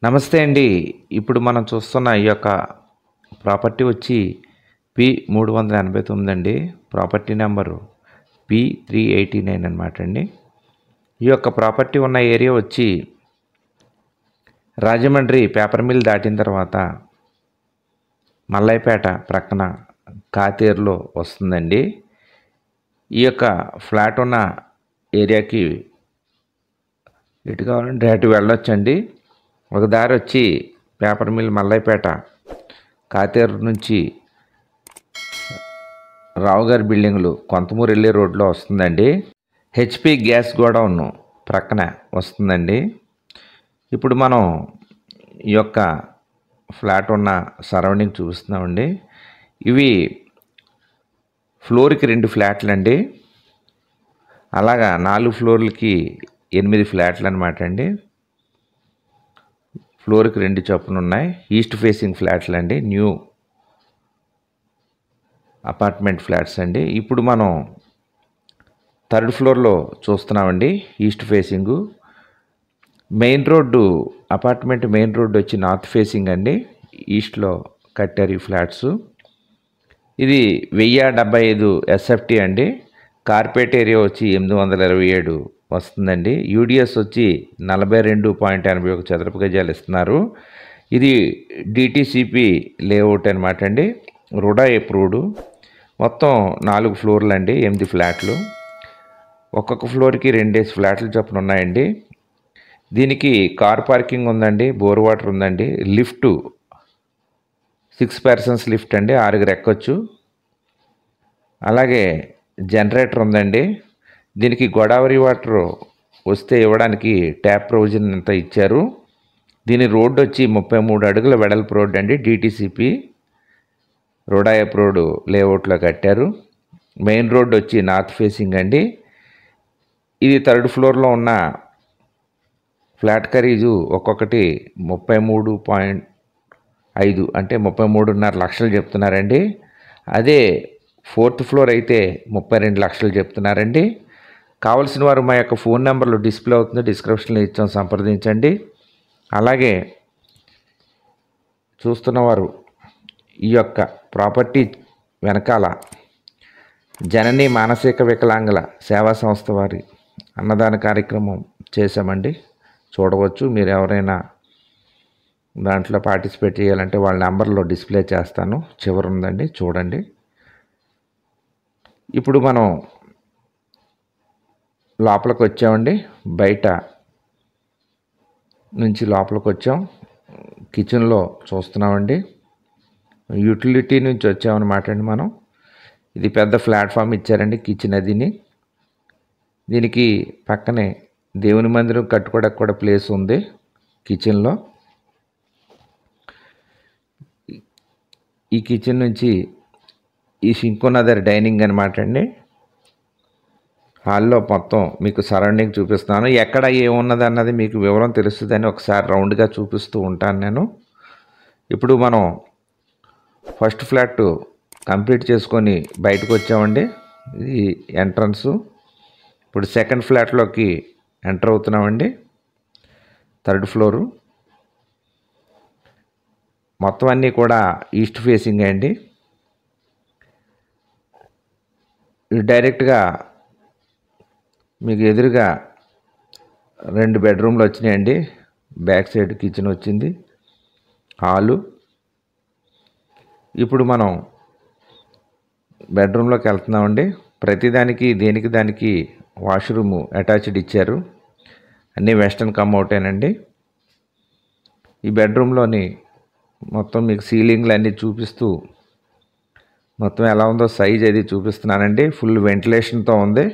నమస్తే అండి. ఇప్పుడు మనం చూస్తున్న ఈ యొక్క ప్రాపర్టీ వచ్చి P389 అండి. ప్రాపర్టీ నెంబరు P389 అనమాట అండి. ఈ యొక్క ప్రాపర్టీ ఉన్న ఏరియా వచ్చి రాజమండ్రి పేపర్ మిల్ దాటిన తర్వాత మల్లైపేట ప్రక్కన కాతేరులో వస్తుందండి. ఈ యొక్క ఫ్లాట్ ఉన్న ఏరియాకి ఎటు కావాలంటే అటు వెళ్ళొచ్చండి. ఒక దారి వచ్చి పేపర్ మిల్ మల్లైపేట కాతేరు నుంచి రావుగారి బిల్డింగ్లు కొంతమూరు వెళ్ళే రోడ్లో వస్తుందండి. హెచ్పి గ్యాస్ గోడౌన్ ప్రక్కన వస్తుందండి. ఇప్పుడు మనం ఈ యొక్క ఫ్లాట్ ఉన్న సరౌండింగ్ చూపిస్తున్నామండి. ఇవి ఫ్లోర్కి 2 ఫ్లాట్లు అండి. అలాగా 4 ఫ్లోర్లకి 8 ఫ్లాట్లు అనమాట అండి. ఫ్లోర్కి 2 చొప్పున ఉన్నాయి. ఈస్ట్ ఫేసింగ్ ఫ్లాట్లు అండి. న్యూ అపార్ట్మెంట్ ఫ్లాట్స్ అండి. ఇప్పుడు మనం 3rd ఫ్లోర్లో చూస్తున్నామండి. East facing main road apartment main road వచ్చి నార్త్ ఫేసింగ్ అండి. ఈస్ట్లో కట్టారు ఈ ఫ్లాట్స్. ఇది 1075 ఎస్ఎఫ్టీ అండి. కార్పొరేట్ ఏరియా వచ్చి 827 వస్తుందండి. యూడిఎస్ వచ్చి 42.81 చదరపు గజాలు ఇస్తున్నారు. ఇది డిటిసిపి లేఅవుట్ అనమాట అండి. RUDA approved. మొత్తం 4 ఫ్లోర్లు అండి. 8 ఫ్లాట్లు. ఒక్కొక్క ఫ్లోర్కి 2 ఫ్లాట్లు చొప్పున ఉన్నాయండి. దీనికి కార్ పార్కింగ్ ఉందండి. బోర్ వాటర్ ఉందండి. లిఫ్ట్ 6 పర్సన్స్ లిఫ్ట్ అండి. 6 ఎక్కొచ్చు. అలాగే జనరేటర్ ఉందండి. దీనికి గోదావరి వాటర్ వస్తే ఇవ్వడానికి ట్యాప్ ప్రొవిజన్ అంతా ఇచ్చారు. దీని రోడ్డు వచ్చి 33 అడుగుల వెడల్పు రోడ్డు అండి. డిటిసిపి రోడా అప్రూవ్డ్ లేఅవుట్లో కట్టారు. మెయిన్ రోడ్డు వచ్చి నార్త్ ఫేసింగ్ అండి. ఇది 3rd ఫ్లోర్లో ఉన్న ఫ్లాట్ ఖరీదు ఒక్కొక్కటి 33.5 అంటే 33.5 లక్షలు చెప్తున్నారండి. అదే 4th ఫ్లోర్ అయితే 32 లక్షలు చెప్తున్నారండి. కావలసిన వారు మా యొక్క ఫోన్ నెంబర్లు డిస్ప్లే అవుతుంది, డిస్క్రిప్షన్లో ఇచ్చాం, సంప్రదించండి. అలాగే చూస్తున్నవారు ఈ యొక్క ప్రాపర్టీ వెనకాల జనని మానసిక వికలాంగుల సేవా సంస్థ వారి అన్నదాన కార్యక్రమం చేశామండి. చూడవచ్చు. మీరు ఎవరైనా దాంట్లో పార్టిసిపేట్ చేయాలంటే వాళ్ళ నెంబర్లో డిస్ప్లే చేస్తాను. చివరి ఉందండి, చూడండి. ఇప్పుడు మనం లోపలికి వచ్చామండి. బయట నుంచి లోపలికి వచ్చాం. కిచెన్లో చూస్తున్నామండి. యూటిలిటీ నుంచి వచ్చామన్నమాట అండి మనం. ఇది పెద్ద ప్లాట్ఫామ్ ఇచ్చారండి కిచెన్ అదిని. దీనికి పక్కనే దేవుని మందిరం కట్టుకోవడానికి కూడా ప్లేస్ ఉంది కిచెన్లో. ఈ కిచెన్ నుంచి ఈ సింక్ ఉన్నది డైనింగ్ అనమాట అండి. హాల్లో మొత్తం మీకు సరౌండింగ్ చూపిస్తాను. ఎక్కడ ఏమున్నది అన్నది మీకు వివరం తెలుస్తుందని ఒకసారి రౌండ్గా చూపిస్తూ ఉంటాను నేను. ఇప్పుడు మనం ఫస్ట్ ఫ్లాట్ కంప్లీట్ చేసుకొని బయటకు వచ్చామండి. ఇది ఎంట్రన్స్. ఇప్పుడు 2nd ఫ్లాట్లోకి ఎంటర్ అవుతున్నామండి. 3rd floor. మొత్తం అన్నీ కూడా ఈస్ట్ ఫేసింగ్ అండి. డైరెక్ట్గా మీకు ఎదురుగా 2 బెడ్రూమ్లు వచ్చినాయండి. బ్యాక్ సైడ్ కిచెన్ వచ్చింది, హాలు. ఇప్పుడు మనం బెడ్రూమ్లోకి వెళ్తున్నామండి. ప్రతిదానికి దేనికి దానికి వాష్రూమ్ అటాచ్డ్ ఇచ్చారు. అన్నీ వెస్టర్న్ కమ్అవుటేనండి. ఈ బెడ్రూమ్లోని మొత్తం మీకు సీలింగ్లు అన్నీ చూపిస్తూ మొత్తం ఎలా ఉందో సైజ్ అది చూపిస్తున్నానండి. ఫుల్ వెంటిలేషన్తో ఉంది.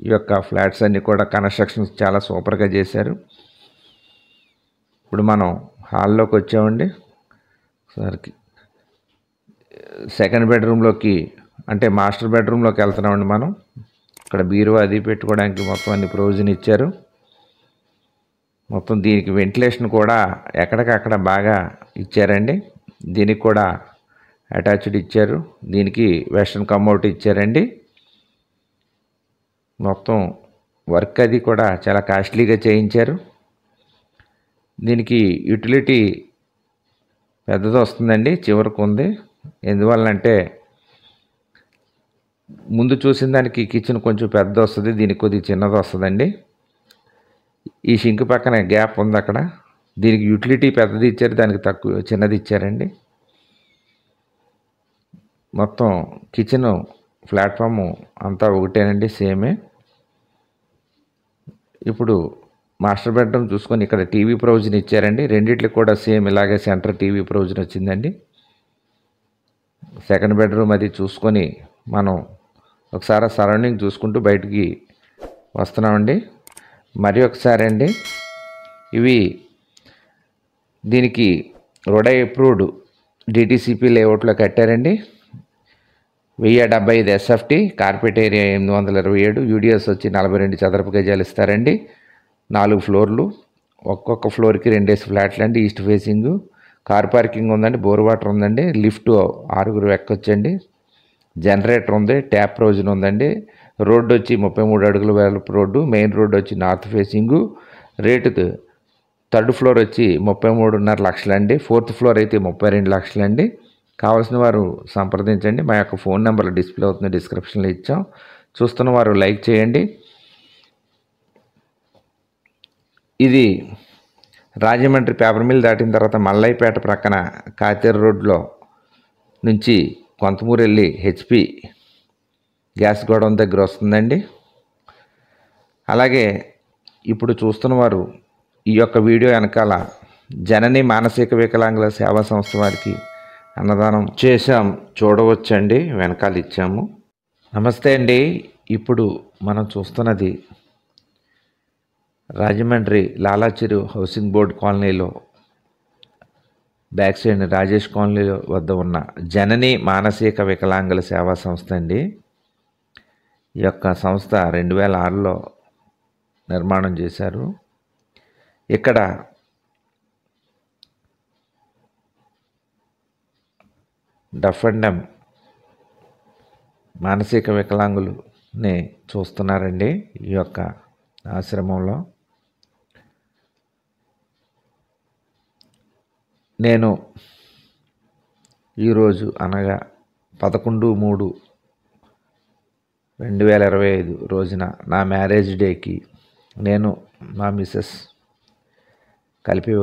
ఈ యొక్క ఫ్లాట్స్ అన్నీ కూడా కన్స్ట్రక్షన్స్ చాలా సూపర్గా చేశారు. ఇప్పుడు మనం హాల్లోకి వచ్చామండి. సరికి 2nd బెడ్రూమ్లోకి అంటే మాస్టర్ బెడ్రూమ్లోకి వెళ్తున్నామండి మనం. ఇక్కడ బీరువా అది పెట్టుకోవడానికి మొత్తం అన్ని ప్రొవిజన్ ఇచ్చారు. మొత్తం దీనికి వెంటిలేషన్ కూడా ఎక్కడికక్కడ బాగా ఇచ్చారండి. దీనికి కూడా అటాచ్డ్ ఇచ్చారు. దీనికి వెస్టర్న్ కమ్అవుట్ ఇచ్చారండి. మొత్తం వర్క్ అది కూడా చాలా కాస్ట్లీగా చేయించారు. దీనికి యూటిలిటీ పెద్దది వస్తుందండి, చివరికి ఉంది. ఎందువల్లంటే ముందు చూసిన దానికి కిచెన్ కొంచెం పెద్ద వస్తుంది, దీనికి కొద్దిగా చిన్నది వస్తుందండి. ఈ షింక్ పక్కన గ్యాప్ ఉంది అక్కడ. దీనికి యూటిలిటీ పెద్దది ఇచ్చారు, దానికి తక్కువ చిన్నది ఇచ్చారండి. మొత్తం కిచెన్ ప్లాట్ఫాము అంతా ఒకటేనండి, సేమే. ఇప్పుడు మాస్టర్ బెడ్రూమ్ చూసుకొని ఇక్కడ టీవీ ప్రొవిజన్ ఇచ్చారండి. రెండిట్లకి కూడా సేమ్ ఇలాగే సెంటర్ టీవీ ప్రొవిజన్ వచ్చిందండి. సెకండ్ బెడ్రూమ్ అది చూసుకొని మనం ఒకసారి సరౌండింగ్ చూసుకుంటూ బయటికి వస్తున్నామండి. మరి ఒకసారి అండి, ఇవి దీనికి రోడా అప్రూవ్డ్ డిటిసిపి లేఅవుట్లో కట్టారండి. 1075 ఎస్ఎఫ్టీ, కార్పెట్ ఏరియా 827, యూడిఎస్ వచ్చి 42 చదరపు గజాలు ఇస్తారండి. 4 ఫ్లోర్లు, ఒక్కొక్క ఫ్లోర్కి 2 ఫ్లాట్లు అండి. ఈస్ట్ ఫేసింగ్, కార్ పార్కింగ్ ఉందండి, బోర్ వాటర్ ఉందండి, లిఫ్ట్ 6 ఎక్కొచ్చండి, జనరేటర్ ఉంది, ట్యాప్ ప్రొవిజన్ ఉందండి. రోడ్డు వచ్చి 33 అడుగుల వెడల్పు రోడ్డు. మెయిన్ రోడ్డు వచ్చి north facing. Rate third floor వచ్చి 33.5 లక్షలండి. ఫోర్త్ ఫ్లోర్ అయితే 32 లక్షలండి. కావాల్సిన వారు సంప్రదించండి. మా యొక్క ఫోన్ నెంబర్ డిస్ప్లే అవుతుంది, డిస్క్రిప్షన్లో ఇచ్చాం. చూస్తున్న వారు లైక్ చేయండి. ఇది రాజమండ్రి పేపర్ మిల్ దాటిన తర్వాత మల్లైపేట ప్రక్కన కాతేరు రోడ్లో నుంచి కొంతమూరు వెళ్ళి హెచ్పి గ్యాస్ గోడౌన్ దగ్గర వస్తుందండి. అలాగే ఇప్పుడు చూస్తున్న వారు ఈ యొక్క వీడియో వెనకాల జనని మానసిక వికలాంగుల సేవా సంస్థ వారికి అన్నదానం చేశాం, చూడవచ్చండి, వెనకాల ఇచ్చాము. నమస్తే అండి. ఇప్పుడు మనం చూస్తున్నది రాజమండ్రి లాలాచెరు హౌసింగ్ బోర్డ్ కాలనీలో బ్యాక్ సైడ్ రాజేష్ కాలనీ వద్ద ఉన్న జనని మానసిక వికలాంగుల సేవా సంస్థ అండి. ఈ యొక్క సంస్థ 2006లో నిర్మాణం చేశారు. ఇక్కడ డఫ్ అండ్ డమ్ మానసిక వికలాంగులని చూస్తున్నారండి ఈ యొక్క ఆశ్రమంలో. నేను ఈరోజు అనగా 11/3/2025 రోజున నా మ్యారేజ్ డేకి నేను మా మిసెస్ కలిపి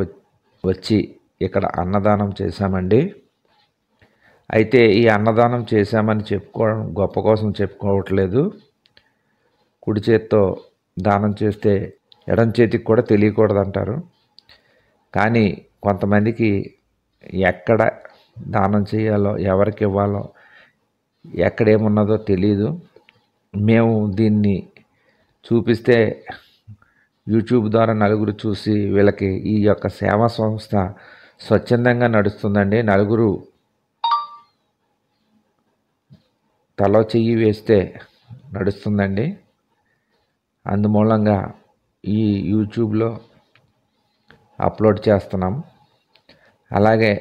వచ్చి ఇక్కడ అన్నదానం చేశామండి. అయితే ఈ అన్నదానం చేశామని చెప్పుకోవడం గొప్ప కోసం చెప్పుకోవట్లేదు. కుడి చేత్తో దానం చేస్తే ఎడం చేతికి కూడా తెలియకూడదు అంటారు. కానీ కొంతమందికి ఎక్కడ దానం చేయాలో, ఎవరికి ఇవ్వాలో, ఎక్కడేమున్నదో తెలియదు. మేము దీన్ని చూపిస్తే యూట్యూబ్ ద్వారా నలుగురు చూసి వీళ్ళకి ఈ యొక్క సేవా సంస్థ స్వచ్ఛందంగా నడుస్తుందండి. నలుగురు తలో చెయ్యి వేస్తే నడుస్తుందండి. అందుమూలంగా ఈ యూట్యూబ్లో అప్లోడ్ చేస్తున్నాం. అలాగే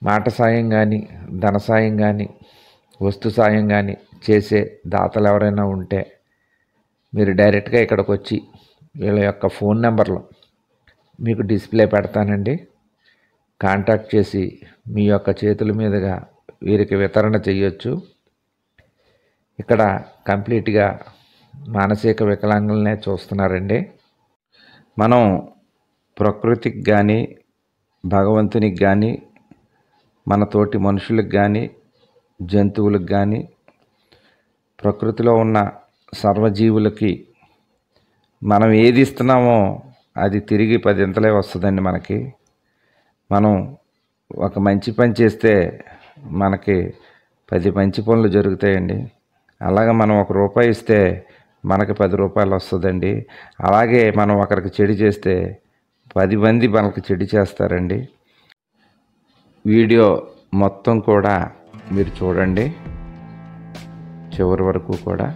మాట సాయం కానీ, ధన సాయం కానీ, వస్తు సాయం కానీ చేసే దాతలు ఎవరైనా ఉంటే మీరు డైరెక్ట్గా ఇక్కడికి వచ్చి వీళ్ళ యొక్క ఫోన్ నెంబర్లు మీకు డిస్ప్లే పెడతానండి. కాంటాక్ట్ చేసి మీ యొక్క చేతుల మీదుగా వీరికి వితరణ చేయొచ్చు. ఇక్కడ కంప్లీట్గా మానసిక వికలాంగులనే చూస్తున్నారండి. మనం ప్రకృతికి కానీ, భగవంతునికి కానీ, మన తోటి మనుషులకు కానీ, జంతువులకు కానీ, ప్రకృతిలో ఉన్న సర్వజీవులకి మనం ఏది ఇస్తున్నామో అది తిరిగి 10 ఇంతలే వస్తుందండి మనకి. మనం ఒక మంచి పని చేస్తే మనకి 10 మంచి పనులు జరుగుతాయండి. అలాగే మనం ₹1 ఇస్తే మనకి ₹10 వస్తుందండి. అలాగే మనం ఒకరికి చెడు చేస్తే 10 మంది మనకి చెడు చేస్తారండి. వీడియో మొత్తం కూడా మీరు చూడండి, చివరి వరకు కూడా.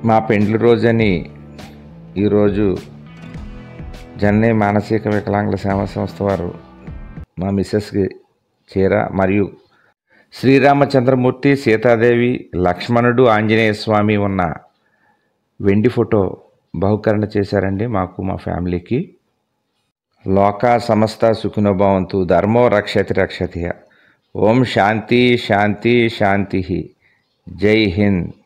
మా పెండ్లి రోజని ఈరోజు జనని మానసిక వికలాంగుల సేవా సంస్థ వారు మా మిస్సెస్కి చీర మరియు శ్రీరామచంద్రమూర్తి, సీతాదేవి, లక్ష్మణుడు, ఆంజనేయ స్వామి ఉన్న వెండి ఫోటో బహుకరణ చేశారండి మాకు, మా ఫ్యామిలీకి. లోకా సమస్త సుఖినో భవంతు, ధర్మో రక్షతి రక్షతి. ఓం శాంతి శాంతి శాంతి. జై హింద్.